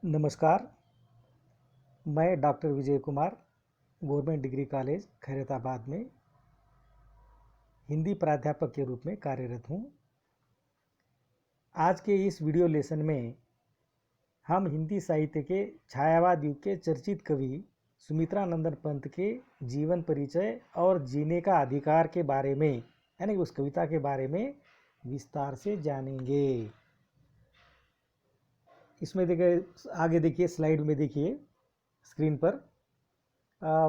नमस्कार। मैं doctor Vijay Kumar government degree college Khairatabad में हिंदी प्राध्यापक के रूप में कार्यरत हूँ। आज के इस वीडियो लेसन में हम हिंदी साहित्य के छायावाद युग के चर्चित कवि सुमित्रा नंदन पंत के जीवन परिचय और जीने का अधिकार के बारे में यानी उस कविता के बारे में विस्तार से जानेंगे। इसमें देखिए, आगे देखिए, स्लाइड में देखिए स्क्रीन पर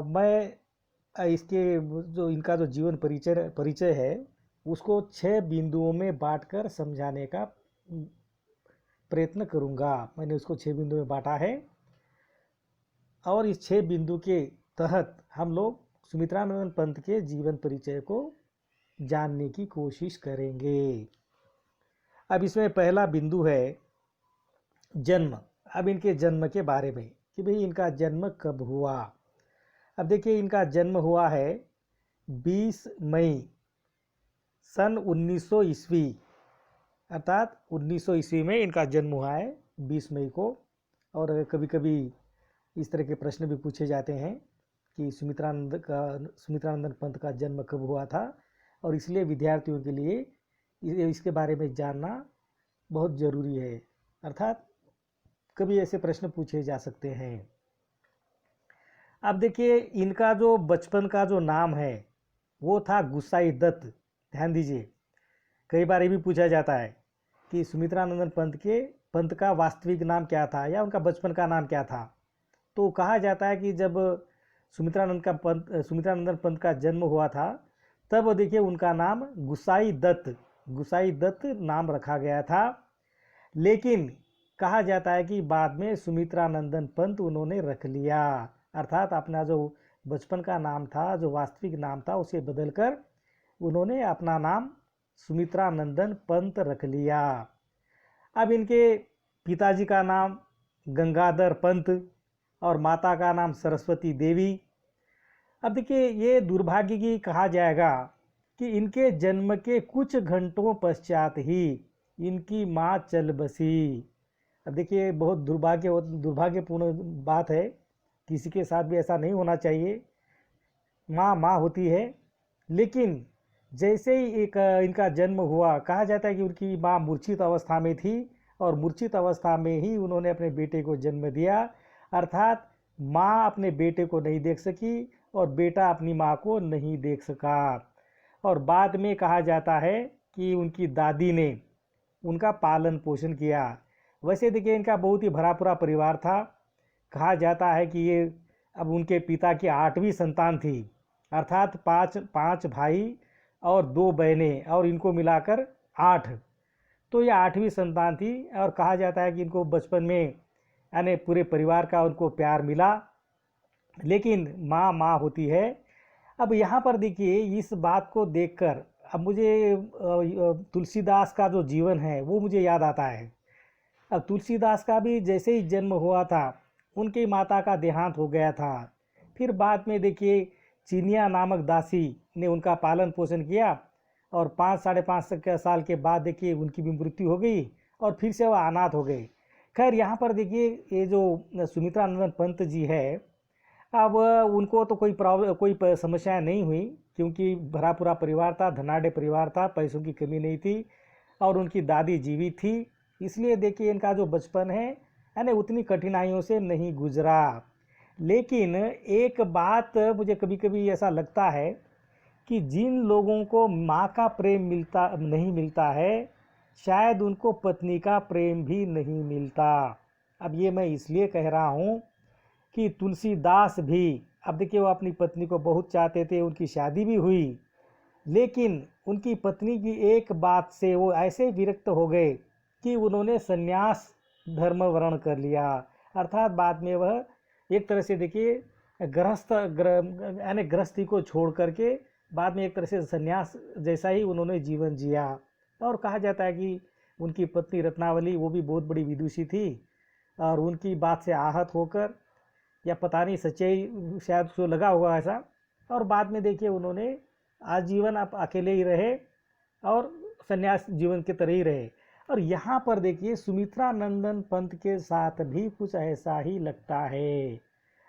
मैं इसके जो इनका जो जीवन परिचय है उसको 6 बिंदुओं में बांटकर समझाने का प्रयत्न करूंगा। मैंने उसको 6 बिंदुओं में बांटा है और इस 6 बिंदु के तहत हम लोग सुमित्रा नंदन पंत के जीवन परिचय को जानने की कोशिश करेंगे। अब इसमें पहला बिंदु है जन्म। अब इनके जन्म के बारे में कि भाई इनका जन्म कब हुआ। अब देखिए, इनका जन्म हुआ है 20 मई सन 1900 ईस्वी, अर्थात 1900 ईस्वी में इनका जन्म हुआ है 20 मई को। और कभी कभी इस तरह के प्रश्न भी पूछे जाते हैं कि सुमित्रा नंदन पंत का जन्म कब हुआ था, और इसलिए विद्यार्थियों के लिए इसके बारे में जानना बहुत ज़रूरी है। अर्थात कभी ऐसे प्रश्न पूछे जा सकते हैं। अब देखिए, इनका जो बचपन का जो नाम है वो था गुसाई दत्त। ध्यान दीजिए, कई बार ये भी पूछा जाता है कि सुमित्रा नंदन पंत का वास्तविक नाम क्या था या उनका बचपन का नाम क्या था। तो कहा जाता है कि जब सुमित्रा नंदन पंत का जन्म हुआ था तब देखिए उनका नाम गुसाई दत्त नाम रखा गया था। लेकिन कहा जाता है कि बाद में सुमित्रा नंदन पंत उन्होंने रख लिया, अर्थात अपना जो बचपन का नाम था, जो वास्तविक नाम था, उसे बदलकर उन्होंने अपना नाम सुमित्रा नंदन पंत रख लिया। अब इनके पिताजी का नाम गंगाधर पंत और माता का नाम सरस्वती देवी। अब देखिए, ये दुर्भाग्य की कहा जाएगा कि इनके जन्म के कुछ घंटों पश्चात ही इनकी माँ चल बसी। अब देखिए, बहुत दुर्भाग्यपूर्ण बात है, किसी के साथ भी ऐसा नहीं होना चाहिए। माँ होती है, लेकिन जैसे ही इनका जन्म हुआ, कहा जाता है कि उनकी माँ मूर्छित अवस्था में थी और मूर्छित अवस्था में ही उन्होंने अपने बेटे को जन्म दिया। अर्थात माँ अपने बेटे को नहीं देख सकी और बेटा अपनी माँ को नहीं देख सका। और बाद में कहा जाता है कि उनकी दादी ने उनका पालन पोषण किया। वैसे देखिए, इनका बहुत ही भरा पूरा परिवार था। कहा जाता है कि ये अब उनके पिता की 8वीं संतान थी, अर्थात पाँच भाई और 2 बहनें, और इनको मिलाकर 8। तो ये 8वीं संतान थी। और कहा जाता है कि इनको बचपन में यानी पूरे परिवार का उनको प्यार मिला, लेकिन माँ होती है। अब यहाँ पर देखिए, इस बात को देखकर अब मुझे तुलसीदास का जो जीवन है वो मुझे याद आता है। अब तुलसीदास का भी जैसे ही जन्म हुआ था उनकी माता का देहांत हो गया था। फिर बाद में देखिए, चिनिया नामक दासी ने उनका पालन पोषण किया और 5 साढ़े 5 साल के बाद देखिए उनकी भी मृत्यु हो गई और फिर से वह अनाथ हो गए। खैर, यहाँ पर देखिए, ये जो सुमित्रा नंदन पंत जी है, अब उनको तो कोई समस्या नहीं हुई, क्योंकि भरा पूरा परिवार था, धनाढ़ परिवार था, पैसों की कमी नहीं थी और उनकी दादी जीवित थी। इसलिए देखिए, इनका जो बचपन है यानी उतनी कठिनाइयों से नहीं गुजरा। लेकिन एक बात मुझे कभी कभी ऐसा लगता है कि जिन लोगों को माँ का प्रेम नहीं मिलता है, शायद उनको पत्नी का प्रेम भी नहीं मिलता। अब ये मैं इसलिए कह रहा हूँ कि तुलसीदास भी, अब देखिए, वो अपनी पत्नी को बहुत चाहते थे, उनकी शादी भी हुई, लेकिन उनकी पत्नी की एक बात से वो ऐसे विरक्त हो गए कि उन्होंने संन्यास धर्म वर्ण कर लिया। अर्थात बाद में वह एक तरह से देखिए यानी गृहस्थी को छोड़ करके बाद में एक तरह से संन्यास जैसा ही उन्होंने जीवन जिया। और कहा जाता है कि उनकी पत्नी रत्नावली, वो भी बहुत बड़ी विदुषी थी, और उनकी बात से आहत होकर, या पता नहीं सच्चाई शायद उसको लगा हुआ ऐसा, और बाद में देखिए उन्होंने आजीवन आप अकेले ही रहे और संन्यास जीवन के तरह ही रहे। और यहाँ पर देखिए सुमित्रा नंदन पंत के साथ भी कुछ ऐसा ही लगता है।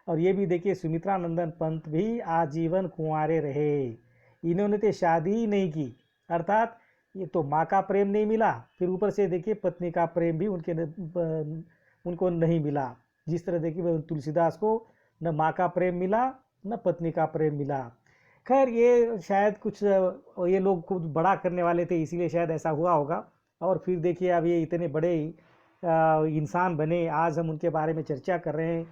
और ये भी देखिए सुमित्रा नंदन पंत भी आजीवन कुंवारे रहे, इन्होंने तो शादी ही नहीं की, अर्थात ये तो माँ का प्रेम नहीं मिला, फिर ऊपर से देखिए पत्नी का प्रेम भी उनको नहीं मिला। जिस तरह देखिए तुलसीदास को न माँ का प्रेम मिला न पत्नी का प्रेम मिला। खैर ये शायद कुछ ये लोग कुछ बड़ा करने वाले थे, इसीलिए शायद ऐसा हुआ होगा। और फिर देखिए अब ये इतने बड़े इंसान बने, आज हम उनके बारे में चर्चा कर रहे हैं।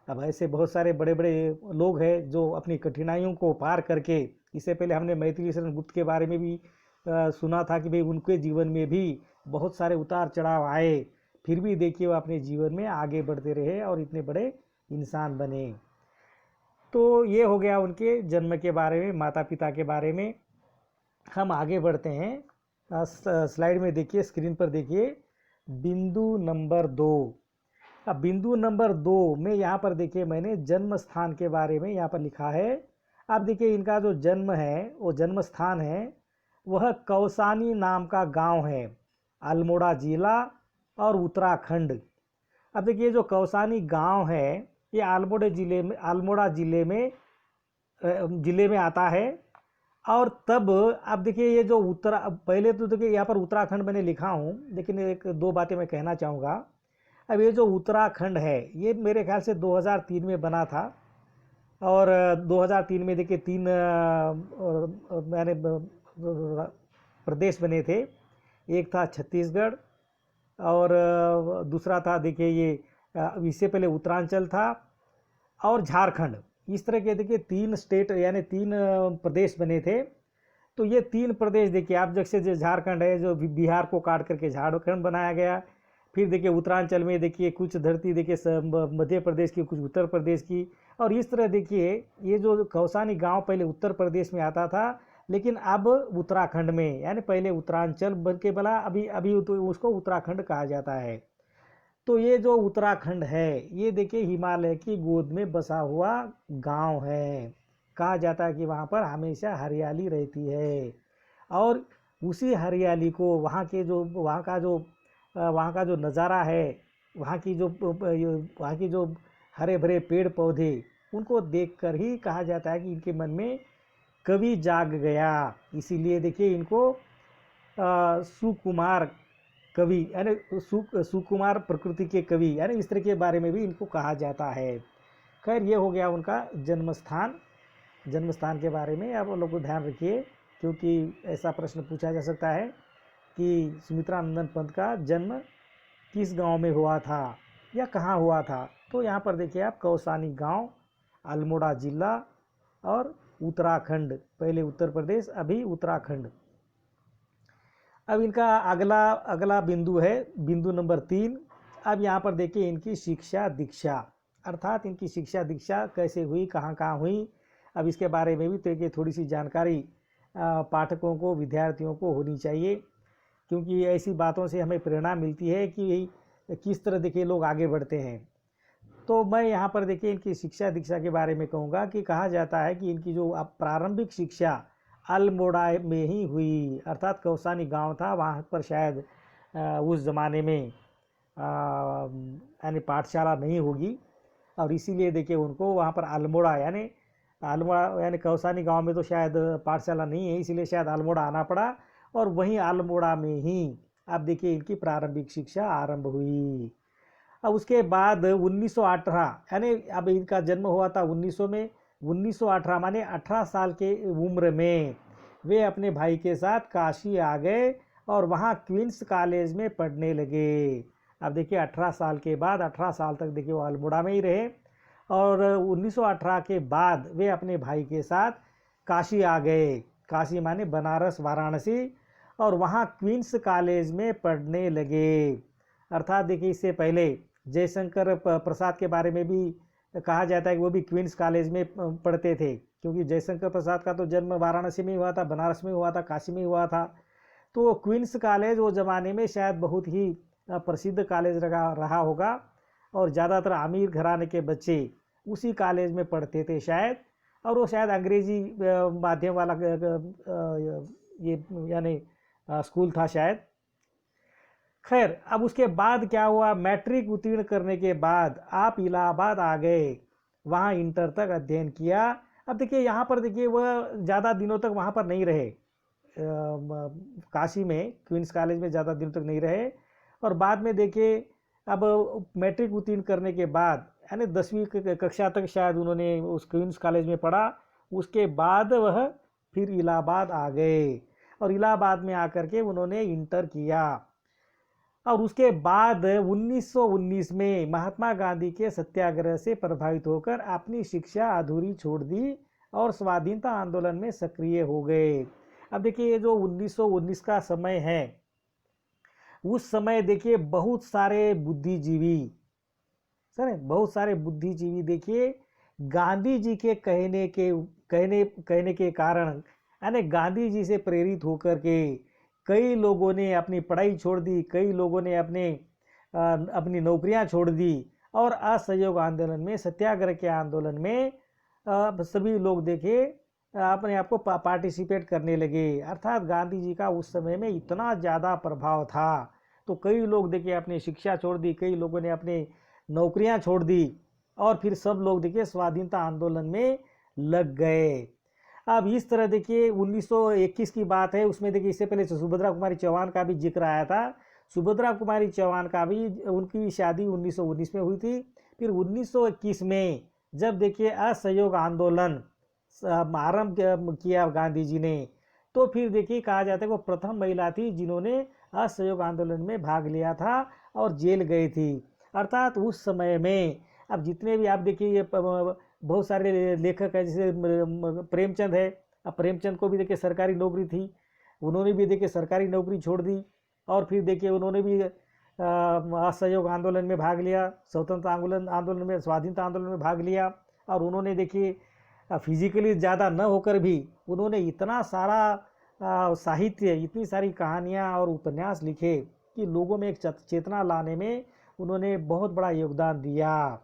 अब ऐसे बहुत सारे बड़े बड़े लोग हैं जो अपनी कठिनाइयों को पार करके, इससे पहले हमने मैथिली शरण गुप्त के बारे में भी सुना था कि भाई उनके जीवन में भी बहुत सारे उतार चढ़ाव आए, फिर भी देखिए वो अपने जीवन में आगे बढ़ते रहे और इतने बड़े इंसान बने। तो ये हो गया उनके जन्म के बारे में, माता पिता के बारे में। हम आगे बढ़ते हैं, स्लाइड में देखिए, स्क्रीन पर देखिए बिंदु नंबर 2। अब बिंदु नंबर 2 में यहाँ पर देखिए मैंने जन्म स्थान के बारे में यहाँ पर लिखा है। अब देखिए इनका जो जन्म है, वो जन्म स्थान है वह कौसानी नाम का गांव है, अल्मोड़ा जिला और उत्तराखंड। अब देखिए जो कौसानी गांव है ये अल्मोड़ा जिले में आता है। और तब अब देखिए ये जो पहले तो देखिए यहाँ पर उत्तराखंड मैंने लिखा हूँ, लेकिन एक दो बातें मैं कहना चाहूँगा। अब ये जो उत्तराखंड है ये मेरे ख्याल से 2003 में बना था, और 2003 में देखिए 3 मैंने प्रदेश बने थे। एक था छत्तीसगढ़, और दूसरा था देखिए ये इससे पहले उत्तरांचल था, और झारखंड। इस तरह के देखिए 3 स्टेट यानी 3 प्रदेश बने थे। तो ये 3 प्रदेश देखिए, आप जैसे जो झारखंड है जो बिहार को काट करके झारखंड बनाया गया। फिर देखिए उत्तरांचल में देखिए कुछ धरती देखिए मध्य प्रदेश की, कुछ उत्तर प्रदेश की। और इस तरह देखिए ये जो कौसानी गांव पहले उत्तर प्रदेश में आता था, लेकिन अब उत्तराखंड में, यानी पहले उत्तरांचल बन के बना, अभी तो उसको उत्तराखंड कहा जाता है। तो ये जो उत्तराखंड है ये देखिए हिमालय की गोद में बसा हुआ गांव है। कहा जाता है कि वहाँ पर हमेशा हरियाली रहती है, और उसी हरियाली को वहाँ का जो नज़ारा है, वहाँ की जो हरे भरे पेड़ पौधे, उनको देखकर ही कहा जाता है कि इनके मन में कवि जाग गया। इसीलिए देखिए इनको सुकुमार कवि यानी सुकुमार प्रकृति के कवि यानी इस तरह के बारे में भी इनको कहा जाता है। खैर ये हो गया उनका जन्म स्थान के बारे में। आप लोग को ध्यान रखिए, क्योंकि ऐसा प्रश्न पूछा जा सकता है कि सुमित्रा नंदन पंत का जन्म किस गांव में हुआ था या कहाँ हुआ था। तो यहाँ पर देखिए आप कौसानी गांव, अल्मोड़ा जिला और उत्तराखंड, पहले उत्तर प्रदेश अभी उत्तराखंड। अब इनका अगला बिंदु है बिंदु नंबर 3। अब यहाँ पर देखिए इनकी शिक्षा दीक्षा, अर्थात इनकी शिक्षा दीक्षा कैसे हुई, कहाँ कहाँ हुई। अब इसके बारे में भी देखिए थोड़ी सी जानकारी पाठकों को, विद्यार्थियों को होनी चाहिए, क्योंकि ऐसी बातों से हमें प्रेरणा मिलती है कि किस तरह देखिए लोग आगे बढ़ते हैं। तो मैं यहाँ पर देखिए इनकी शिक्षा दीक्षा के बारे में कहूँगा कि कहा जाता है कि इनकी जो प्रारंभिक शिक्षा अल्मोड़ा में ही हुई, अर्थात कौसानी गांव था, वहाँ पर शायद उस ज़माने में यानी पाठशाला नहीं होगी, और इसीलिए देखिए उनको वहाँ पर अल्मोड़ा यानी कौसानी गांव में तो शायद पाठशाला नहीं है, इसीलिए शायद अल्मोड़ा आना पड़ा, और वहीं अल्मोड़ा में ही अब देखिए इनकी प्रारंभिक शिक्षा आरंभ हुई। अब उसके बाद 1918 यानी अब इनका जन्म हुआ था 1900 में, 1918 माने 18 साल के उम्र में वे अपने भाई के साथ काशी आ गए और वहाँ क्वींस कॉलेज में पढ़ने लगे। अब देखिए 18 साल के बाद 18 साल तक देखिए वो अल्मोड़ा में ही रहे, और 1918 के बाद वे अपने भाई के साथ काशी आ गए। काशी माने बनारस, वाराणसी, और वहाँ क्वींस कॉलेज में पढ़ने लगे। अर्थात देखिए इससे पहले जयशंकर प्रसाद के बारे में भी कहा जाता है कि वो भी क्वींस कॉलेज में पढ़ते थे, क्योंकि जयशंकर प्रसाद का तो जन्म वाराणसी में हुआ था, बनारस में हुआ था, काशी में हुआ था। तो क्वींस कॉलेज वो ज़माने में शायद बहुत ही प्रसिद्ध कॉलेज रहा होगा, और ज़्यादातर अमीर घराने के बच्चे उसी कॉलेज में पढ़ते थे शायद, और वो शायद अंग्रेजी माध्यम वाला ये यानी स्कूल था शायद। खैर, अब उसके बाद क्या हुआ, मैट्रिक उत्तीर्ण करने के बाद आप इलाहाबाद आ गए, वहाँ इंटर तक अध्ययन किया। अब देखिए यहाँ पर देखिए वह ज़्यादा दिनों तक वहाँ पर नहीं रहे, काशी में क्वींस कॉलेज में ज़्यादा दिनों तक नहीं रहे। और बाद में देखिए अब मैट्रिक उत्तीर्ण करने के बाद यानी 10वीं कक्षा तक शायद उन्होंने उस क्वींस कॉलेज में पढ़ा। उसके बाद वह फिर इलाहाबाद आ गए और इलाहाबाद में आकर के उन्होंने इंटर किया। और उसके बाद 1919 में महात्मा गांधी के सत्याग्रह से प्रभावित होकर अपनी शिक्षा अधूरी छोड़ दी और स्वाधीनता आंदोलन में सक्रिय हो गए। अब देखिए ये जो 1919 का समय है, उस समय देखिए बहुत सारे बुद्धिजीवी, बहुत सारे बुद्धिजीवी देखिए गांधी जी के कहने के कारण यानी गांधी जी से प्रेरित होकर के कई लोगों ने अपनी पढ़ाई छोड़ दी, कई लोगों ने अपनी नौकरियां छोड़ दी और असहयोग आंदोलन में, सत्याग्रह के आंदोलन में सभी लोग देखे अपने आप को पार्टिसिपेट करने लगे। अर्थात गांधी जी का उस समय में इतना ज़्यादा प्रभाव था, तो कई लोग देखिए अपनी शिक्षा छोड़ दी, कई लोगों ने अपने नौकरियां छोड़ दी और फिर सब लोग देखिए स्वाधीनता आंदोलन में लग गए। अब इस तरह देखिए 1921 की बात है, उसमें देखिए इससे पहले सुभद्रा कुमारी चौहान का भी जिक्र आया था। सुभद्रा कुमारी चौहान का भी, उनकी शादी 1919 में हुई थी। फिर 1921 में जब देखिए असहयोग आंदोलन आरंभ किया गांधी जी ने, तो फिर देखिए कहा जाता है वो प्रथम महिला थी जिन्होंने असहयोग आंदोलन में भाग लिया था और जेल गई थी। अर्थात उस समय में अब जितने भी आप देखिए ये बहुत सारे लेखक हैं, जैसे प्रेमचंद है। अब प्रेमचंद को भी देखिए सरकारी नौकरी थी, उन्होंने भी देखिए सरकारी नौकरी छोड़ दी और फिर देखिए उन्होंने भी असहयोग आंदोलन में भाग लिया, स्वतंत्रता आंदोलन में, स्वाधीनता आंदोलन में भाग लिया। और उन्होंने देखिए फिजिकली ज़्यादा न होकर भी उन्होंने इतना सारा साहित्य, इतनी सारी कहानियाँ और उपन्यास लिखे कि लोगों में एक चेतना लाने में उन्होंने बहुत बड़ा योगदान दिया।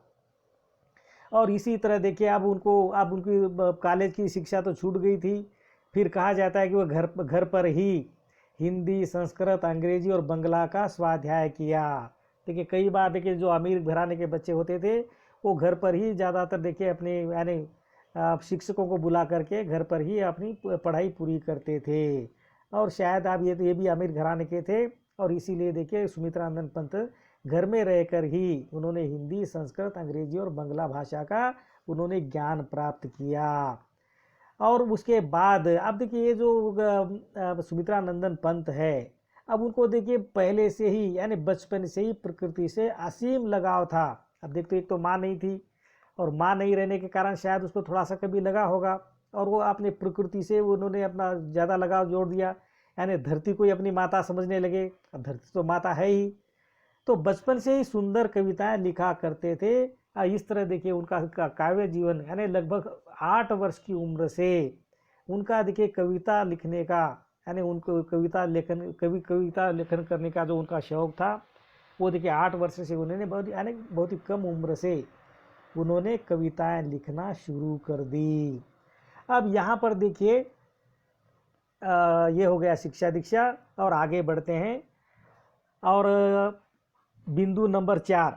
और इसी तरह देखिए अब उनकी कॉलेज की शिक्षा तो छूट गई थी। फिर कहा जाता है कि वह घर पर ही हिंदी, संस्कृत, अंग्रेजी और बंगला का स्वाध्याय किया। देखिए कई बार देखिए जो अमीर घराने के बच्चे होते थे वो घर पर ही ज़्यादातर देखिए अपने यानी शिक्षकों को बुला करके घर पर ही अपनी पढ़ाई पूरी करते थे। और शायद आप ये भी अमीर घराने के थे और इसीलिए देखिए सुमित्रानंदन पंत घर में रहकर ही उन्होंने हिंदी, संस्कृत, अंग्रेजी और बंगला भाषा का उन्होंने ज्ञान प्राप्त किया। और उसके बाद अब देखिए ये जो सुमित्रानंदन पंत है, अब उनको देखिए पहले से ही यानी बचपन से ही प्रकृति से असीम लगाव था। अब देखते एक तो माँ नहीं थी और माँ नहीं रहने के कारण शायद उसको थोड़ा सा कभी लगा होगा और वो अपने प्रकृति से उन्होंने अपना ज़्यादा लगाव जोड़ दिया, यानी धरती को ही अपनी माता समझने लगे। अब धरती तो माता है ही, तो बचपन से ही सुंदर कविताएं लिखा करते थे। इस तरह देखिए उनका काव्य जीवन यानी लगभग 8 वर्ष की उम्र से उनका देखिए कविता लिखने का यानी उनको कविता लेखन करने का जो उनका शौक था, वो देखिए 8 वर्ष से उन्होंने बहुत ही कम उम्र से उन्होंने कविताएं लिखना शुरू कर दी। अब यहाँ पर देखिए ये हो गया शिक्षा दीक्षा और आगे बढ़ते हैं। और बिंदु नंबर 4,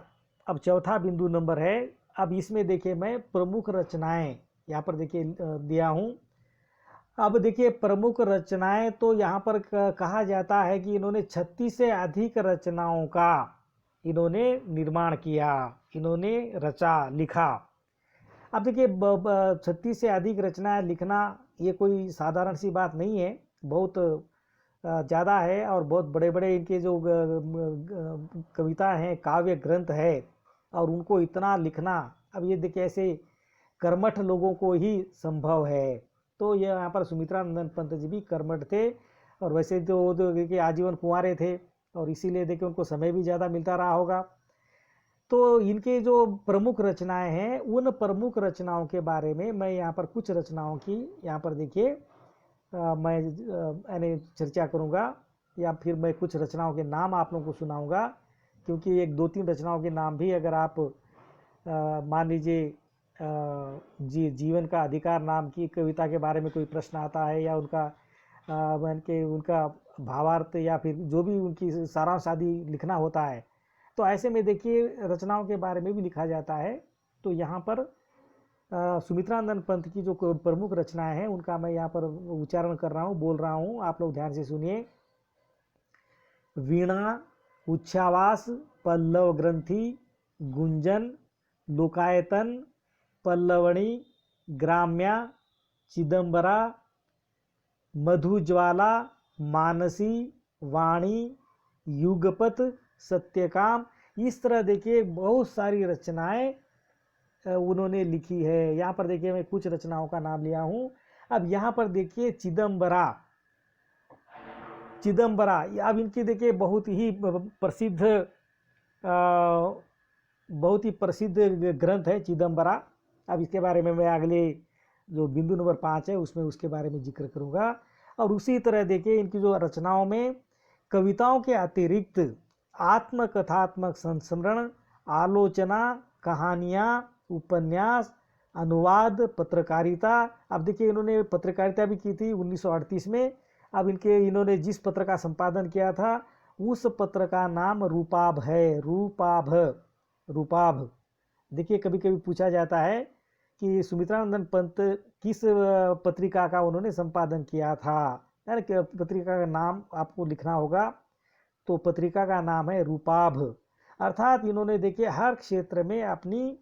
अब चौथा बिंदु नंबर है। अब इसमें देखिए मैं प्रमुख रचनाएं यहाँ पर देखिए दिया हूँ। अब देखिए प्रमुख रचनाएं तो यहाँ पर कहा जाता है कि इन्होंने 36 से अधिक रचनाओं का इन्होंने निर्माण किया, इन्होंने रचा, लिखा। अब देखिए 36 से अधिक रचनाएं लिखना ये कोई साधारण सी बात नहीं है, बहुत ज़्यादा है। और बहुत बड़े बड़े इनके जो कविता हैं, काव्य ग्रंथ है, और उनको इतना लिखना, अब ये देखिए ऐसे कर्मठ लोगों को ही संभव है। तो ये यहाँ पर सुमित्रानंदन पंत जी भी कर्मठ थे और वैसे तो देखिए आजीवन कुंवारे थे और इसीलिए देखिए उनको समय भी ज़्यादा मिलता रहा होगा। तो इनके जो प्रमुख रचनाएं हैं, उन प्रमुख रचनाओं के बारे में मैं यहाँ पर कुछ रचनाओं की यहाँ पर देखिए मैं यानी चर्चा करूँगा, या फिर मैं कुछ रचनाओं के नाम आप लोगों को सुनाऊँगा। क्योंकि एक 2-3 रचनाओं के नाम भी अगर आप मान लीजिए जीवन का अधिकार नाम की कविता के बारे में कोई प्रश्न आता है, या उनका मान के उनका भावार्थ या फिर जो भी उनकी सारांश आदि लिखना होता है, तो ऐसे में देखिए रचनाओं के बारे में भी लिखा जाता है। तो यहाँ पर सुमित्रानंद पंत की जो प्रमुख रचनाएं हैं उनका मैं यहाँ पर उच्चारण कर रहा हूँ, बोल रहा हूँ, आप लोग ध्यान से सुनिए। वीणा, उच्छ्वास, पल्लव ग्रंथि, गुंजन, लोकायतन, पल्लवणी, ग्राम्या, चिदंबरा, मधुज्वाला, मानसी, वाणी, युगपत, सत्यकाम, इस तरह देखिए बहुत सारी रचनाएं उन्होंने लिखी है। यहाँ पर देखिए मैं कुछ रचनाओं का नाम लिया हूँ। अब यहाँ पर देखिए चिदंबरा, चिदंबरा अब इनकी देखिए बहुत ही प्रसिद्ध ग्रंथ है चिदंबरा। अब इसके बारे में मैं अगले जो बिंदु नंबर 5 है उसमें उसके बारे में जिक्र करूँगा। और उसी तरह देखिए इनकी जो रचनाओं में कविताओं के अतिरिक्त आत्मकथात्मक संस्मरण, आलोचना, कहानियाँ, उपन्यास, अनुवाद, पत्रकारिता। अब देखिए इन्होंने पत्रकारिता भी की थी 1938 में। अब इन्होंने जिस पत्र का संपादन किया था उस पत्र का नाम रूपाभ है। रूपाभ देखिए कभी कभी पूछा जाता है कि सुमित्रानंद पंत किस पत्रिका का उन्होंने संपादन किया था, यानी पत्रिका का नाम आपको लिखना होगा। तो पत्रिका का नाम है रूपाभ। अर्थात इन्होंने देखिए हर क्षेत्र में अपनी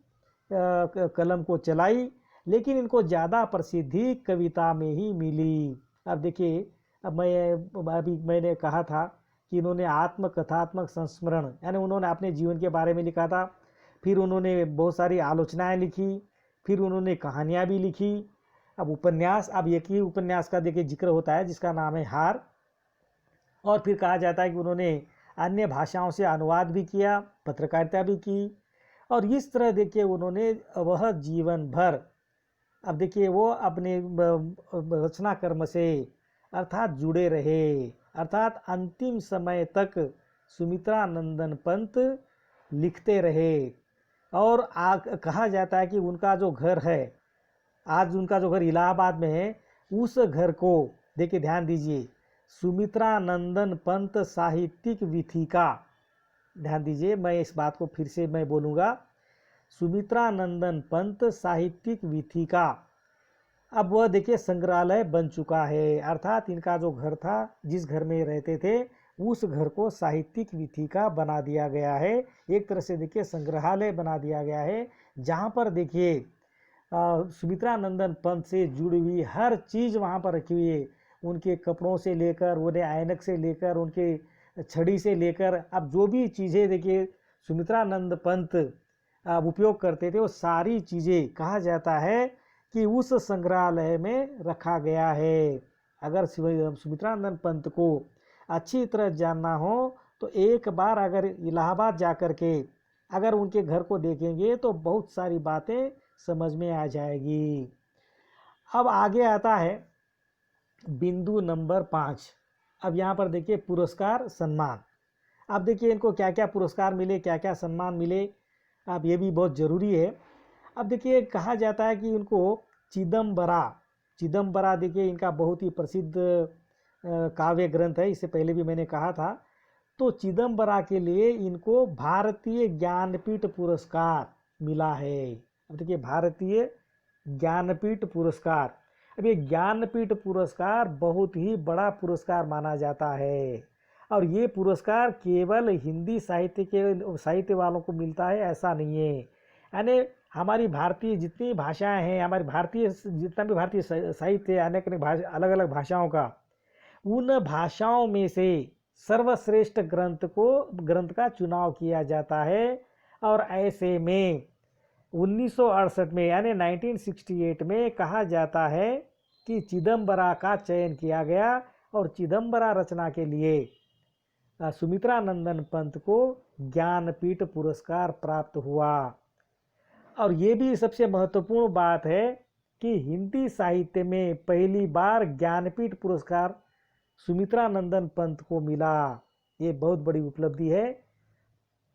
कलम को चलाई, लेकिन इनको ज़्यादा प्रसिद्धि कविता में ही मिली। अब देखिए अभी मैंने कहा था कि इन्होंने आत्मकथात्मक संस्मरण, यानी उन्होंने अपने जीवन के बारे में लिखा था। फिर उन्होंने बहुत सारी आलोचनाएं लिखी, फिर उन्होंने कहानियाँ भी लिखी। अब उपन्यास, अब एक ही उपन्यास का देखिए जिक्र होता है जिसका नाम है हार। और फिर कहा जाता है कि उन्होंने अन्य भाषाओं से अनुवाद भी किया, पत्रकारिता भी की। और इस तरह देखिए उन्होंने वह जीवन भर, अब देखिए वो अपने रचना कर्म से अर्थात जुड़े रहे, अर्थात अंतिम समय तक सुमित्रानंदन पंत लिखते रहे। और कहा जाता है कि उनका जो घर है, आज उनका जो घर इलाहाबाद में है, उस घर को देखिए ध्यान दीजिए, सुमित्रानंदन पंत साहित्यिक वीथिका, ध्यान दीजिए मैं इस बात को फिर से मैं बोलूँगा, सुमित्रानंदन पंत साहित्यिक वीथिका। अब वह देखिए संग्रहालय बन चुका है, अर्थात इनका जो घर था, जिस घर में रहते थे, उस घर को साहित्यिक वीथिका बना दिया गया है। एक तरह से देखिए संग्रहालय बना दिया गया है, जहाँ पर देखिए सुमित्रानंदन पंत से जुड़ी हुई हर चीज़ वहाँ पर रखी हुई है। उनके कपड़ों से लेकर, उन्हें ऐनक से लेकर, उनके छड़ी से लेकर, अब जो भी चीज़ें देखिए सुमित्रानंद पंत उपयोग करते थे, वो सारी चीज़ें कहा जाता है कि उस संग्रहालय में रखा गया है। अगर सुमित्रानंद पंत को अच्छी तरह जानना हो तो एक बार अगर इलाहाबाद जाकर के अगर उनके घर को देखेंगे तो बहुत सारी बातें समझ में आ जाएगी। अब आगे आता है बिंदु नंबर 5। अब यहाँ पर देखिए पुरस्कार सम्मान। अब देखिए इनको क्या क्या पुरस्कार मिले, क्या क्या सम्मान मिले, अब ये भी बहुत ज़रूरी है। अब देखिए कहा जाता है कि इनको चिदंबरा देखिए इनका बहुत ही प्रसिद्ध काव्य ग्रंथ है, इससे पहले भी मैंने कहा था। तो चिदंबरा के लिए इनको भारतीय ज्ञानपीठ पुरस्कार मिला है। अब देखिए भारतीय ज्ञानपीठ पुरस्कार, अब ये ज्ञानपीठ पुरस्कार बहुत ही बड़ा पुरस्कार माना जाता है। और ये पुरस्कार केवल हिंदी साहित्य वालों को मिलता है ऐसा नहीं है, यानी हमारी भारतीय जितनी भाषाएं हैं, हमारी भारतीय जितना भी भारतीय साहित्य है, अनेक अलग अलग भाषाओं का, उन भाषाओं में से सर्वश्रेष्ठ ग्रंथ का चुनाव किया जाता है। और ऐसे में 1968 में यानी 1968 में कहा जाता है कि चिदंबरा का चयन किया गया और चिदंबरा रचना के लिए सुमित्रानंदन पंत को ज्ञानपीठ पुरस्कार प्राप्त हुआ। और ये भी सबसे महत्वपूर्ण बात है कि हिंदी साहित्य में पहली बार ज्ञानपीठ पुरस्कार सुमित्रानंदन पंत को मिला। ये बहुत बड़ी उपलब्धि है,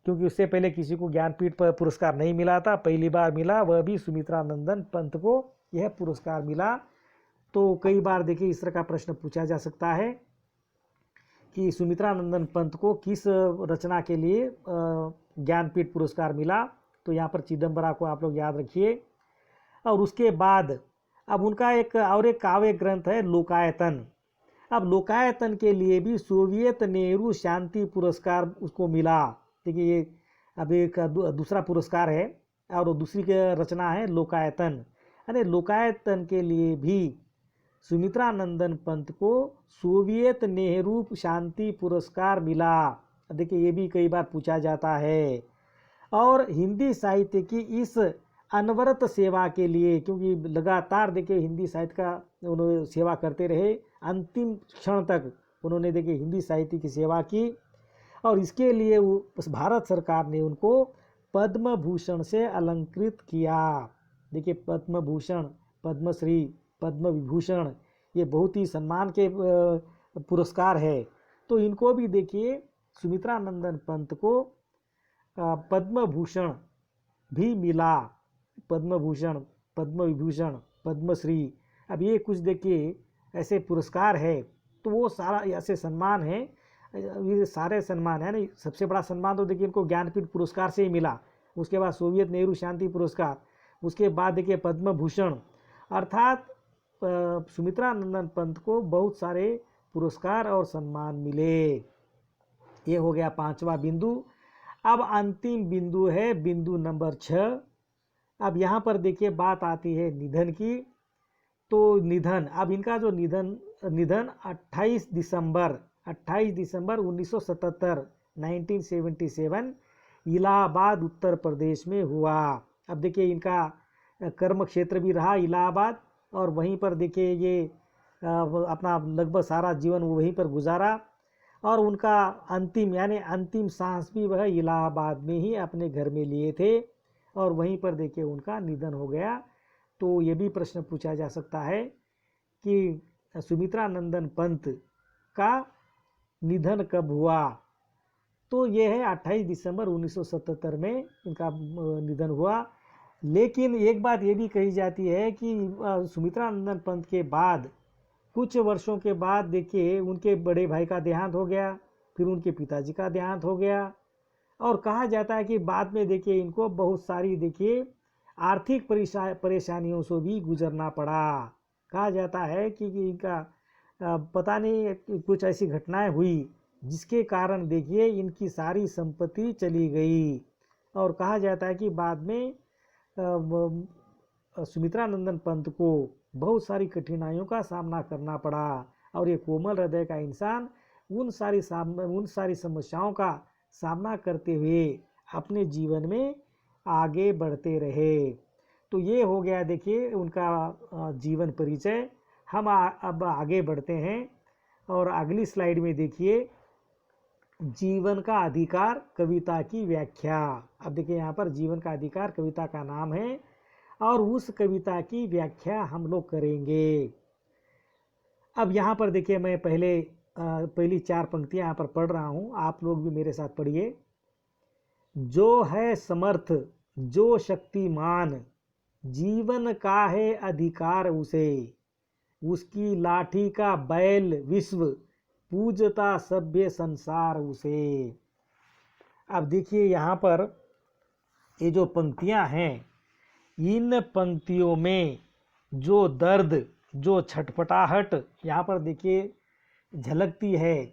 क्योंकि उससे पहले किसी को ज्ञानपीठ पुरस्कार नहीं मिला था, पहली बार मिला, वह भी सुमित्रानंदन पंत को यह पुरस्कार मिला। तो कई बार देखिए इस तरह का प्रश्न पूछा जा सकता है कि सुमित्रा नंदन पंत को किस रचना के लिए ज्ञानपीठ पुरस्कार मिला। तो यहाँ पर चिदम्बरा को आप लोग याद रखिए। और उसके बाद अब उनका एक काव्य ग्रंथ है लोकायतन। अब लोकायतन के लिए भी सोवियत नेहरू शांति पुरस्कार उसको मिला। देखिए ये अब एक दूसरा पुरस्कार है और दूसरी रचना है लोकायतन। अरे लोकायतन के लिए भी सुमित्रा नंदन पंत को सोवियत नेहरू शांति पुरस्कार मिला। देखिए ये भी कई बार पूछा जाता है। और हिंदी साहित्य की इस अनवरत सेवा के लिए, क्योंकि लगातार देखिए हिंदी साहित्य का उन्होंने सेवा करते रहे, अंतिम क्षण तक उन्होंने देखिए हिंदी साहित्य की सेवा की, और इसके लिए भारत सरकार ने उनको पद्म भूषण से अलंकृत किया। देखिए पद्म भूषण, पद्मश्री, पद्म विभूषण ये बहुत ही सम्मान के पुरस्कार है। तो इनको भी देखिए सुमित्रा नंदन पंत को पद्म भूषण भी मिला। पद्म भूषण, पद्म विभूषण, पद्मश्री, अब ये कुछ देखिए ऐसे पुरस्कार है। तो वो सारा ऐसे सम्मान है, ये सारे सम्मान है ना। सबसे बड़ा सम्मान तो देखिए इनको ज्ञानपीठ पुरस्कार से ही मिला। उसके बाद सोवियत नेहरू शांति पुरस्कार, उसके बाद देखिए पद्म भूषण। अर्थात सुमित्रा नंदन पंत को बहुत सारे पुरस्कार और सम्मान मिले। ये हो गया 5वां बिंदु। अब अंतिम बिंदु है बिंदु नंबर 6। अब यहाँ पर देखिए बात आती है निधन की। तो निधन, अब इनका जो निधन 28 दिसंबर 1977 1977 इलाहाबाद उत्तर प्रदेश में हुआ। अब देखिए इनका कर्म क्षेत्र भी रहा इलाहाबाद, और वहीं पर देखिए ये अपना लगभग सारा जीवन वहीं पर गुजारा, और उनका अंतिम सांस भी वह इलाहाबाद में ही अपने घर में लिए थे, और वहीं पर देखिए उनका निधन हो गया। तो ये भी प्रश्न पूछा जा सकता है कि सुमित्रा नंदन पंत का निधन कब हुआ। तो ये है 28 दिसंबर 1977 में इनका निधन हुआ। लेकिन एक बात ये भी कही जाती है कि सुमित्रा नंदन पंत के बाद कुछ वर्षों के बाद देखिए उनके बड़े भाई का देहांत हो गया, फिर उनके पिताजी का देहांत हो गया, और कहा जाता है कि बाद में देखिए इनको बहुत सारी देखिए आर्थिक परेशानियों से भी गुजरना पड़ा। कहा जाता है कि इनका पता नहीं कुछ ऐसी घटनाएं हुई जिसके कारण देखिए इनकी सारी संपत्ति चली गई, और कहा जाता है कि बाद में सुमित्रा नंदन पंत को बहुत सारी कठिनाइयों का सामना करना पड़ा, और ये कोमल हृदय का इंसान उन सारी समस्याओं का सामना करते हुए अपने जीवन में आगे बढ़ते रहे। तो ये हो गया देखिए उनका जीवन परिचय। हम अब आगे बढ़ते हैं, और अगली स्लाइड में देखिए जीवन का अधिकार कविता की व्याख्या। अब देखिए यहाँ पर जीवन का अधिकार कविता का नाम है, और उस कविता की व्याख्या हम लोग करेंगे। अब यहाँ पर देखिए मैं पहली 4 पंक्तियाँ यहाँ पर पढ़ रहा हूँ, आप लोग भी मेरे साथ पढ़िए। जो है समर्थ, जो शक्तिमान, जीवन का है अधिकार उसे, उसकी लाठी का बैल विश्व, पूजता सभ्य संसार उसे। अब देखिए यहाँ पर ये जो पंक्तियाँ हैं, इन पंक्तियों में जो दर्द, जो छटपटाहट यहाँ पर देखिए झलकती है,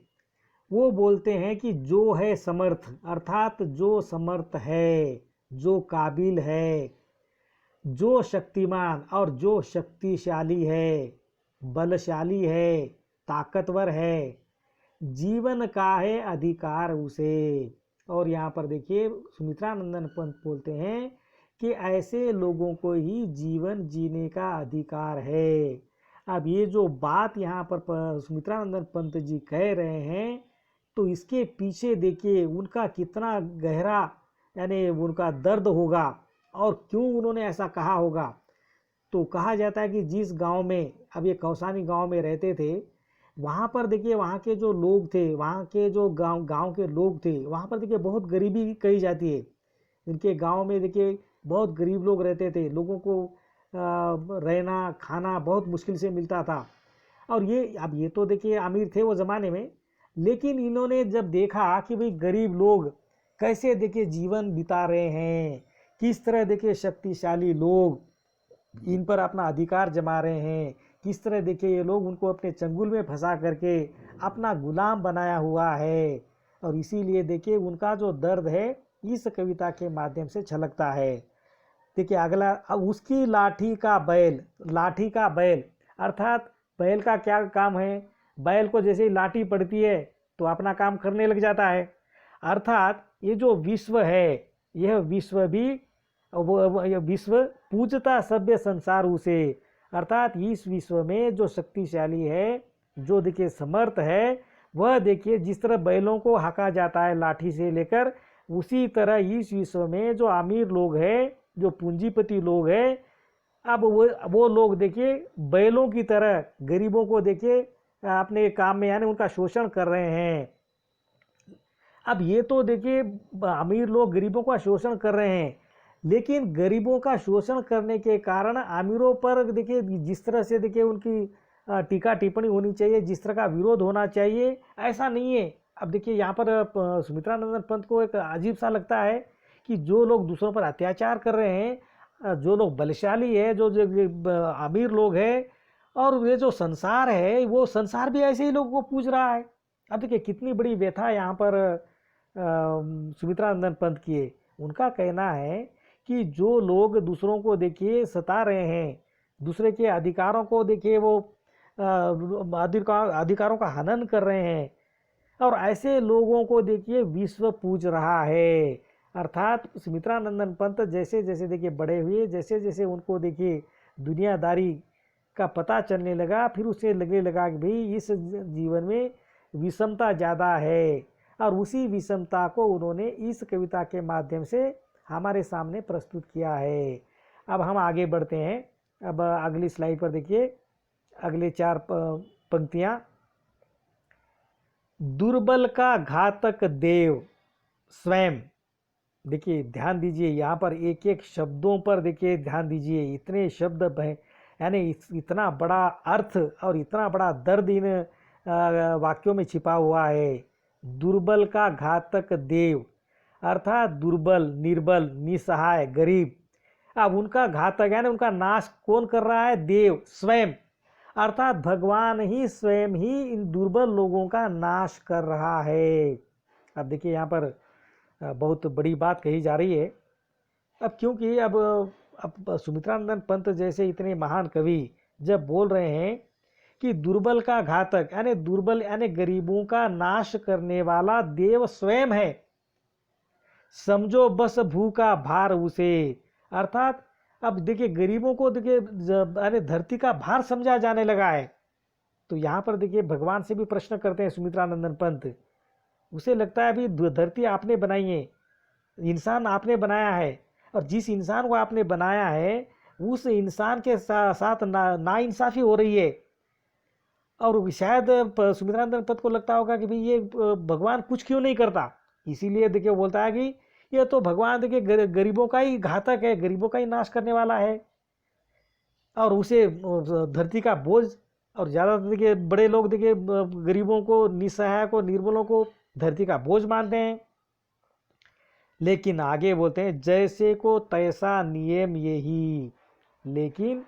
वो बोलते हैं कि जो है समर्थ, अर्थात जो समर्थ है, जो काबिल है, जो शक्तिमान और जो शक्तिशाली है, बलशाली है, ताकतवर है, जीवन का है अधिकार उसे। और यहाँ पर देखिए सुमित्रा नंदन पंत बोलते हैं कि ऐसे लोगों को ही जीवन जीने का अधिकार है। अब ये जो बात यहाँ पर सुमित्रा नंदन पंत जी कह रहे हैं, तो इसके पीछे देखिए उनका कितना गहरा उनका दर्द होगा, और क्यों उन्होंने ऐसा कहा होगा। तो कहा जाता है कि जिस गांव में, अब ये कौसानी गांव में रहते थे, वहाँ पर देखिए वहाँ के जो लोग थे, वहाँ के जो गांव के लोग थे, वहाँ पर देखिए बहुत गरीबी कही जाती है। इनके गांव में देखिए बहुत गरीब लोग रहते थे, लोगों को रहना खाना बहुत मुश्किल से मिलता था। और ये अब ये तो देखिए अमीर थे वो ज़माने में, लेकिन इन्होंने जब देखा कि भाई गरीब लोग कैसे देखिए जीवन बिता रहे हैं, किस तरह देखिए शक्तिशाली लोग इन पर अपना अधिकार जमा रहे हैं, किस तरह देखिए ये लोग उनको अपने चंगुल में फंसा करके अपना गुलाम बनाया हुआ है, और इसीलिए देखिए उनका जो दर्द है इस कविता के माध्यम से छलकता है। देखिए अगला, अब उसकी लाठी का बैल अर्थात बैल का क्या काम है, बैल को जैसे ही लाठी पड़ती है तो अपना काम करने लग जाता है। अर्थात ये जो विश्व है, यह विश्व भी यह विश्व पूजता सभ्य संसार उसे, अर्थात इस विश्व में जो शक्तिशाली है, जो देखिए समर्थ है, वह देखिए जिस तरह बैलों को हाका जाता है लाठी से लेकर, उसी तरह इस विश्व में जो अमीर लोग हैं, जो पूंजीपति लोग हैं, अब वो लोग देखिए बैलों की तरह गरीबों को देखिए अपने काम में यानी उनका शोषण कर रहे हैं। अब ये तो देखिए अमीर लोग गरीबों का शोषण कर रहे हैं, लेकिन गरीबों का शोषण करने के कारण अमीरों पर देखिए जिस तरह से देखिए उनकी टीका टिप्पणी होनी चाहिए, जिस तरह का विरोध होना चाहिए, ऐसा नहीं है। अब देखिए यहाँ पर सुमित्रानंदन पंत को एक अजीब सा लगता है कि जो लोग दूसरों पर अत्याचार कर रहे हैं, जो लोग बलशाली है, जो अमीर लोग हैं, और ये जो संसार है वो संसार भी ऐसे ही लोगों को पूज रहा है। अब देखिए कितनी बड़ी व्यथा यहाँ पर सुमित्रानंदन पंत की है। उनका कहना है कि जो लोग दूसरों को देखिए सता रहे हैं, दूसरे के अधिकारों को देखिए वो अधिकारों का हनन कर रहे हैं, और ऐसे लोगों को देखिए विश्व पूज रहा है। अर्थात सुमित्रानंदन पंत जैसे जैसे देखिए बड़े हुए, जैसे जैसे उनको देखिए दुनियादारी का पता चलने लगा, फिर उसे लगने लगा कि भाई इस जीवन में विषमता ज़्यादा है, और उसी विषमता को उन्होंने इस कविता के माध्यम से हमारे सामने प्रस्तुत किया है। अब हम आगे बढ़ते हैं। अब अगली स्लाइड पर देखिए अगले 4 पंक्तियाँ। दुर्बल का घातक देव स्वयं, देखिए ध्यान दीजिए यहाँ पर एक एक शब्दों पर देखिए ध्यान दीजिए, इतने शब्द यानी इतना बड़ा अर्थ और इतना बड़ा दर्द इन वाक्यों में छिपा हुआ है। दुर्बल का घातक देव, अर्थात दुर्बल, निर्बल, निसहाय, गरीब, अब उनका घातक यानी उनका नाश कौन कर रहा है? देव स्वयं, अर्थात भगवान ही स्वयं ही इन दुर्बल लोगों का नाश कर रहा है। अब देखिए यहाँ पर बहुत बड़ी बात कही जा रही है। अब क्योंकि अब सुमित्रानंदन पंत जैसे इतने महान कवि जब बोल रहे हैं कि दुर्बल का घातक यानी दुर्बल यानी गरीबों का नाश करने वाला देव स्वयं है, समझो बस भूखा भार उसे, अर्थात अब देखिए गरीबों को देखिए यानी धरती का भार समझा जाने लगा है। तो यहाँ पर देखिए भगवान से भी प्रश्न करते हैं सुमित्रानंदन पंत। उसे लगता है अभी धरती आपने बनाई है, इंसान आपने बनाया है, और जिस इंसान को आपने बनाया है उस इंसान के साथ नाइंसाफ़ी हो रही है। और शायद सुमित्रानंदन पंत को लगता होगा कि भाई ये भगवान कुछ क्यों नहीं करता, इसीलिए देखिए बोलता है कि ये तो भगवान देखिए गरीबों का ही घातक है, गरीबों का ही नाश करने वाला है, और उसे धरती का बोझ, और ज़्यादा देखिए बड़े लोग देखिए गरीबों को, निसहाय को, निर्बलों को धरती का बोझ मानते हैं। लेकिन आगे बोलते हैं जैसे को तैसा नियम यही, लेकिन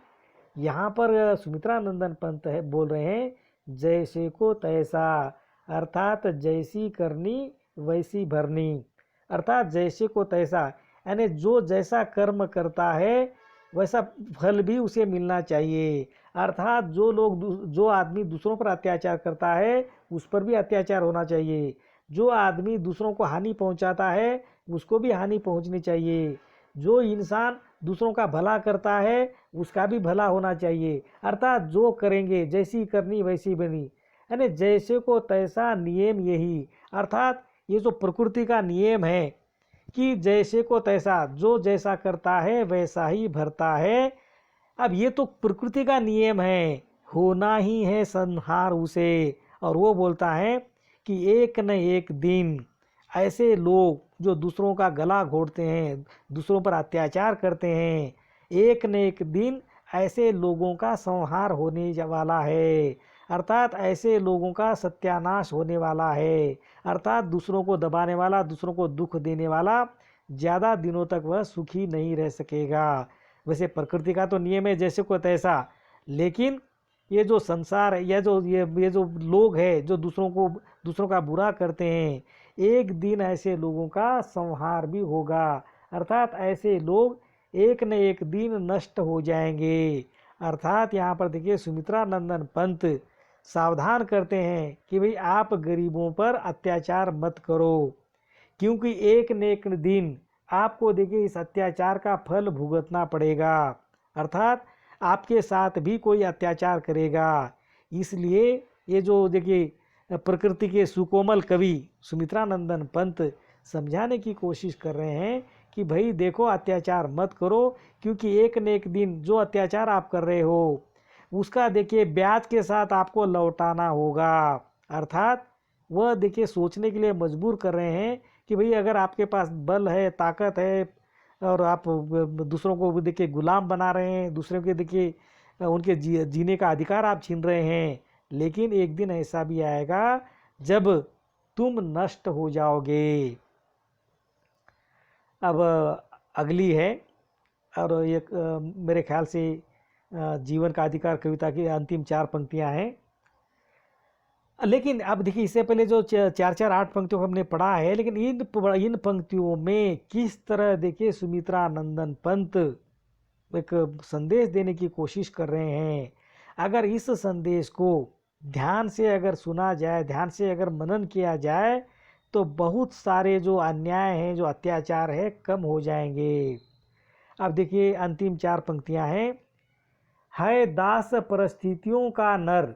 यहाँ पर सुमित्रानंदन पंत है बोल रहे हैं जैसे को तैसा, अर्थात जैसी करनी वैसी भरनी, अर्थात जैसे को तैसा यानी जो जैसा कर्म करता है वैसा फल भी उसे मिलना चाहिए। अर्थात जो आदमी दूसरों पर अत्याचार करता है उस पर भी अत्याचार होना चाहिए, जो आदमी दूसरों को हानि पहुंचाता है उसको भी हानि पहुंचनी चाहिए, जो इंसान दूसरों का भला करता है उसका भी भला होना चाहिए। अर्थात जो करेंगे जैसी करनी वैसी बनी, यानी जैसे को तैसा नियम यही, अर्थात ये जो प्रकृति का नियम है कि जैसे को तैसा, जो जैसा करता है वैसा ही भरता है। अब ये तो प्रकृति का नियम है, होना ही है संहार उसे। और वो बोलता है कि एक न एक दिन ऐसे लोग जो दूसरों का गला घोंटते हैं, दूसरों पर अत्याचार करते हैं, एक न एक दिन ऐसे लोगों का संहार होने वाला है, अर्थात ऐसे लोगों का सत्यानाश होने वाला है, अर्थात दूसरों को दबाने वाला, दूसरों को दुख देने वाला ज़्यादा दिनों तक वह सुखी नहीं रह सकेगा। वैसे प्रकृति का तो नियम है जैसे को तैसा, लेकिन ये जो संसार है, ये जो लोग हैं जो दूसरों का बुरा करते हैं, एक दिन ऐसे लोगों का संहार भी होगा, अर्थात ऐसे लोग एक न एक दिन नष्ट हो जाएंगे। अर्थात यहाँ पर देखिए सुमित्रा नंदन पंत सावधान करते हैं कि भाई आप गरीबों पर अत्याचार मत करो, क्योंकि एक न एक दिन आपको देखिए इस अत्याचार का फल भुगतना पड़ेगा, अर्थात आपके साथ भी कोई अत्याचार करेगा। इसलिए ये जो देखिए प्रकृति के सुकोमल कवि सुमित्रा नंदन पंत समझाने की कोशिश कर रहे हैं कि भाई देखो अत्याचार मत करो, क्योंकि एक न एक दिन जो अत्याचार आप कर रहे हो उसका देखिए ब्याज के साथ आपको लौटाना होगा। अर्थात वह देखिए सोचने के लिए मजबूर कर रहे हैं कि भाई अगर आपके पास बल है, ताकत है, और आप दूसरों को देखिए गुलाम बना रहे हैं, दूसरों के देखिए उनके जीने का अधिकार आप छीन रहे हैं, लेकिन एक दिन ऐसा भी आएगा जब तुम नष्ट हो जाओगे। अब अगली है, और एक मेरे ख्याल से जीवन का अधिकार कविता की अंतिम 4 पंक्तियां हैं। लेकिन अब देखिए इससे पहले जो 4-4-8 पंक्तियों को हमने पढ़ा है, लेकिन इन पंक्तियों में किस तरह देखिए सुमित्रा नंदन पंत एक संदेश देने की कोशिश कर रहे हैं। अगर इस संदेश को ध्यान से अगर सुना जाए, ध्यान से अगर मनन किया जाए, तो बहुत सारे जो अन्याय हैं, जो अत्याचार है, कम हो जाएंगे। अब देखिए अंतिम 4 पंक्तियां हैं। है दास परिस्थितियों का नर।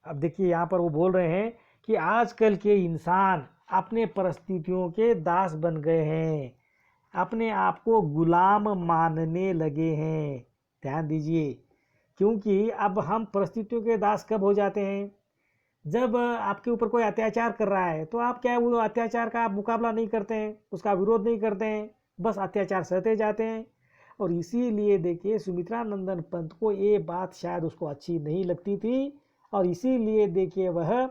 अब देखिए यहाँ पर वो बोल रहे हैं कि आजकल के इंसान अपने परिस्थितियों के दास बन गए हैं, अपने आप को गुलाम मानने लगे हैं। ध्यान दीजिए, क्योंकि अब हम परिस्थितियों के दास कब हो जाते हैं? जब आपके ऊपर कोई अत्याचार कर रहा है तो आप क्या वो अत्याचार का आप मुकाबला नहीं करते हैं, उसका विरोध नहीं करते हैं, बस अत्याचार सहते जाते हैं। और इसीलिए देखिए सुमित्रा नंदन पंत को ये बात शायद उसको अच्छी नहीं लगती थी, और इसीलिए देखिए वह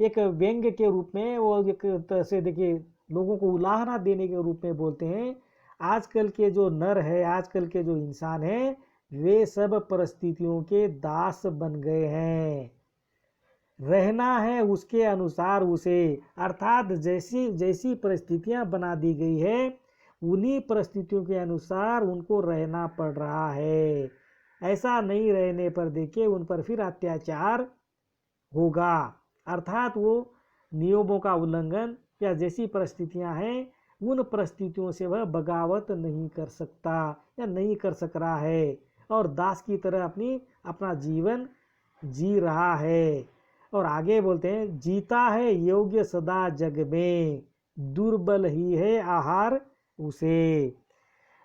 एक व्यंग्य के रूप में, वो एक तरह से देखिए लोगों को उलाहना देने के रूप में बोलते हैं, आजकल के जो नर है, आजकल के जो इंसान हैं, वे सब परिस्थितियों के दास बन गए हैं, रहना है उसके अनुसार उसे, अर्थात जैसी जैसी परिस्थितियां बना दी गई है उन्हीं परिस्थितियों के अनुसार उनको रहना पड़ रहा है। ऐसा नहीं रहने पर देखिए उन पर फिर अत्याचार होगा, अर्थात वो नियमों का उल्लंघन या जैसी परिस्थितियां हैं उन परिस्थितियों से वह बगावत नहीं कर सकता या नहीं कर सक रहा है, और दास की तरह अपना जीवन जी रहा है। और आगे बोलते हैं, जीता है योग्य सदा जग में, दुर्बल ही है आहार उसे।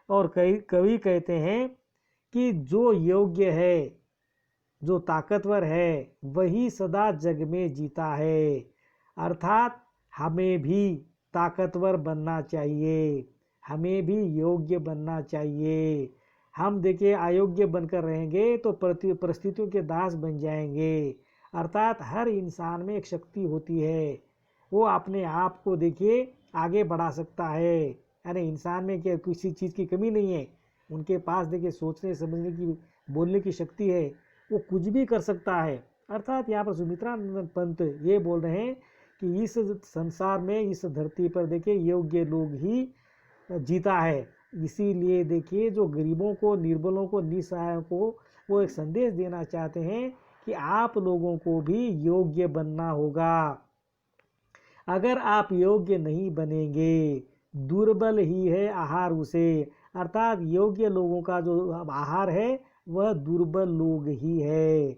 और कवि कहते हैं कि जो योग्य है, जो ताकतवर है, वही सदा जग में जीता है। अर्थात हमें भी ताकतवर बनना चाहिए, हमें भी योग्य बनना चाहिए। हम देखिए अयोग्य बनकर रहेंगे तो परिस्थितियों के दास बन जाएंगे। अर्थात हर इंसान में एक शक्ति होती है, वो अपने आप को देखिए आगे बढ़ा सकता है, यानी इंसान में क्या किसी चीज़ की कमी नहीं है, उनके पास देखिए सोचने समझने की, बोलने की शक्ति है, वो कुछ भी कर सकता है। अर्थात यहाँ पर सुमित्रा नंदन पंत ये बोल रहे हैं कि इस संसार में, इस धरती पर देखिए योग्य लोग ही जीता है। इसीलिए देखिए जो गरीबों को, निर्बलों को, निसहायों को वो एक संदेश देना चाहते हैं कि आप लोगों को भी योग्य बनना होगा। अगर आप योग्य नहीं बनेंगे, दुर्बल ही है आहार उसे, अर्थात योग्य लोगों का जो आहार है वह दुर्बल लोग ही है।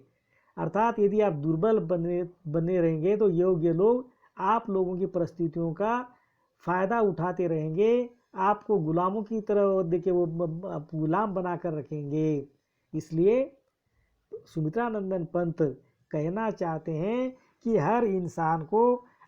अर्थात यदि आप दुर्बल बने रहेंगे तो योग्य लोग आप लोगों की परिस्थितियों का फायदा उठाते रहेंगे, आपको गुलामों की तरह देखिए वो गुलाम बनाकर रखेंगे। इसलिए सुमित्रा नंदन पंत कहना चाहते हैं कि हर इंसान को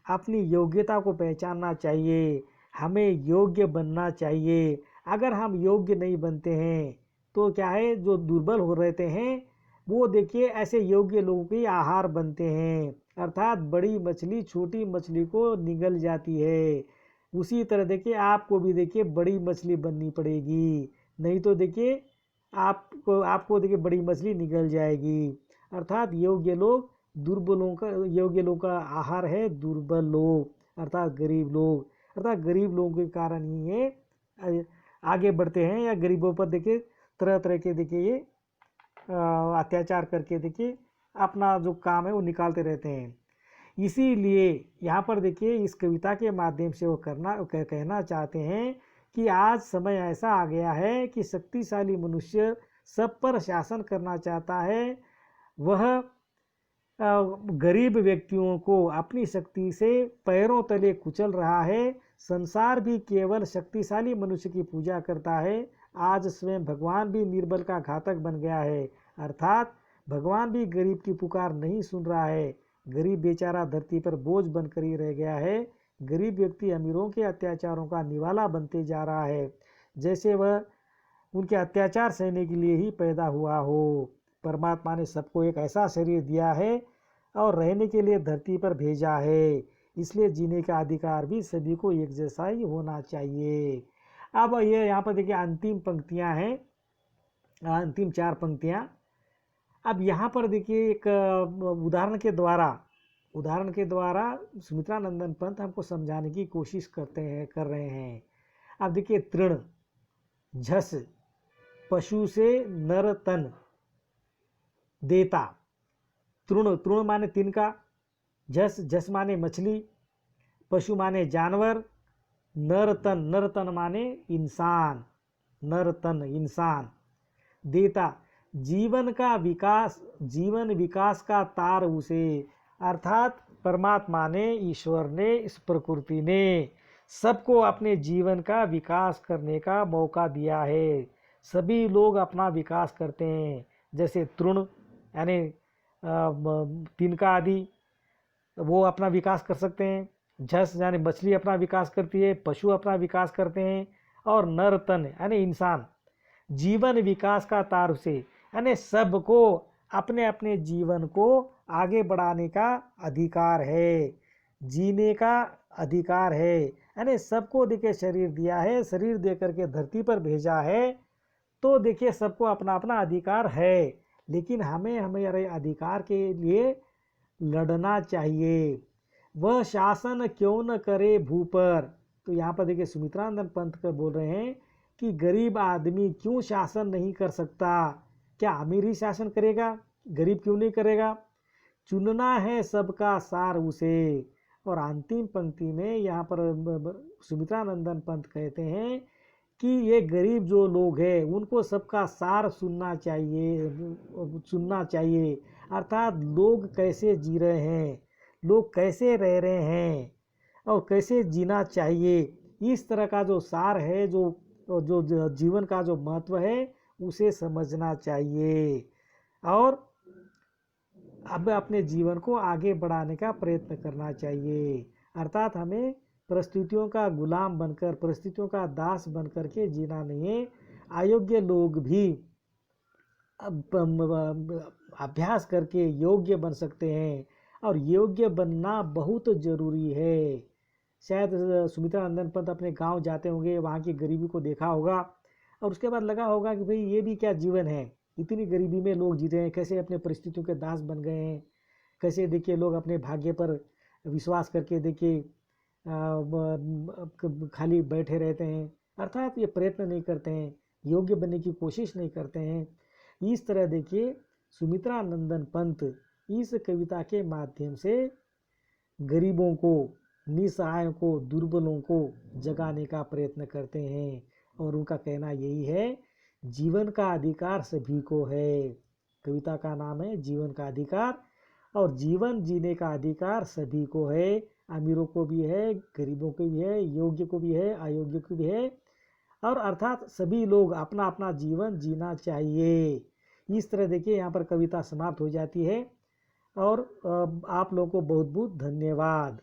अपनी योग्यता को पहचानना चाहिए, हमें योग्य बनना चाहिए। अगर हम योग्य नहीं बनते हैं तो क्या है, जो दुर्बल हो रहते हैं वो देखिए ऐसे योग्य लोगों के आहार बनते हैं, अर्थात बड़ी मछली छोटी मछली को निगल जाती है। उसी तरह देखिए आपको भी देखिए बड़ी मछली बननी पड़ेगी, नहीं तो देखिए आपको देखिए बड़ी मछली निगल जाएगी। अर्थात योग्य लोगों का आहार है दुर्बल लोग, अर्थात गरीब लोग। अर्थात गरीब लोगों के कारण ही ये आगे बढ़ते हैं, या गरीबों पर देखिए तरह तरह के देखिए ये अत्याचार करके देखिए अपना जो काम है वो निकालते रहते हैं। इसीलिए यहाँ पर देखिए इस कविता के माध्यम से वो कहना चाहते हैं कि आज समय ऐसा आ गया है कि शक्तिशाली मनुष्य सब पर शासन करना चाहता है। वह गरीब व्यक्तियों को अपनी शक्ति से पैरों तले कुचल रहा है। संसार भी केवल शक्तिशाली मनुष्य की पूजा करता है। आज स्वयं भगवान भी निर्बल का घातक बन गया है, अर्थात भगवान भी गरीब की पुकार नहीं सुन रहा है। गरीब बेचारा धरती पर बोझ बनकर ही रह गया है। गरीब व्यक्ति अमीरों के अत्याचारों का निवाला बनते जा रहा है, जैसे वह उनके अत्याचार सहने के लिए ही पैदा हुआ हो। परमात्मा ने सबको एक ऐसा शरीर दिया है और रहने के लिए धरती पर भेजा है, इसलिए जीने का अधिकार भी सभी को एक जैसा ही होना चाहिए। अब ये यहाँ पर देखिए अंतिम पंक्तियाँ हैं, अंतिम 4 पंक्तियाँ। अब यहाँ पर देखिए एक उदाहरण के द्वारा सुमित्रानंदन पंत हमको समझाने की कोशिश कर रहे हैं। अब देखिए तृण, झस, पशु से नर तन देता। तृण माने तिनका, झस माने मछली, पशु माने जानवर, नर तन माने इंसान, देता जीवन विकास का तार उसे, अर्थात परमात्मा ने, ईश्वर ने, इस प्रकृति ने सबको अपने जीवन का विकास करने का मौका दिया है। सभी लोग अपना विकास करते हैं, जैसे तृण यानी तिनका आदि वो अपना विकास कर सकते हैं, झस यानी मछली अपना विकास करती है, पशु अपना विकास करते हैं, और नर तन यानी इंसान जीवन विकास का तार से, यानी सबको अपने अपने जीवन को आगे बढ़ाने का अधिकार है, जीने का अधिकार है। यानी सबको देखिए शरीर दिया है, शरीर दे करके धरती पर भेजा है, तो देखिए सबको अपना अपना अधिकार है, लेकिन हमें हमारे अधिकार के लिए लड़ना चाहिए। वह शासन क्यों न करे भू पर। तो यहाँ पर देखिए सुमित्रानंदन पंत का बोल रहे हैं कि गरीब आदमी क्यों शासन नहीं कर सकता, क्या अमीर ही शासन करेगा, गरीब क्यों नहीं करेगा। चुनना है सबका सार उसे। और अंतिम पंक्ति में यहाँ पर सुमित्रानंदन पंत कहते हैं कि ये गरीब जो लोग हैं उनको सबका सार सुनना चाहिए, अर्थात लोग कैसे जी रहे हैं, लोग कैसे रह रहे हैं और कैसे जीना चाहिए, इस तरह का जो सार है, जो जीवन का जो महत्व है उसे समझना चाहिए, और अब अपने जीवन को आगे बढ़ाने का प्रयत्न करना चाहिए। अर्थात हमें परिस्थितियों का गुलाम बनकर, परिस्थितियों का दास बनकर के जीना नहीं है। अयोग्य लोग भी अभ्यास करके योग्य बन सकते हैं, और योग्य बनना बहुत ज़रूरी है। शायद सुमित्रानंदन पंत अपने गांव जाते होंगे, वहाँ की गरीबी को देखा होगा, और उसके बाद लगा होगा कि भाई ये भी क्या जीवन है, इतनी गरीबी में लोग जी रहे हैं, कैसे अपने परिस्थितियों के दास बन गए हैं, कैसे देखिए लोग अपने भाग्य पर विश्वास करके देखिए खाली बैठे रहते हैं, अर्थात ये प्रयत्न नहीं करते हैं, योग्य बनने की कोशिश नहीं करते हैं। इस तरह देखिए सुमित्रानंदन पंत इस कविता के माध्यम से गरीबों को, निसहायों को, दुर्बलों को जगाने का प्रयत्न करते हैं, और उनका कहना यही है, जीवन का अधिकार सभी को है। कविता का नाम है जीवन का अधिकार, और जीवन जीने का अधिकार सभी को है, अमीरों को भी है, गरीबों को भी है, योग्य को भी है, अयोग्य को भी है, और अर्थात सभी लोग अपना अपना जीवन जीना चाहिए। इस तरह देखिए यहाँ पर कविता समाप्त हो जाती है, और आप लोगों को बहुत बहुत धन्यवाद।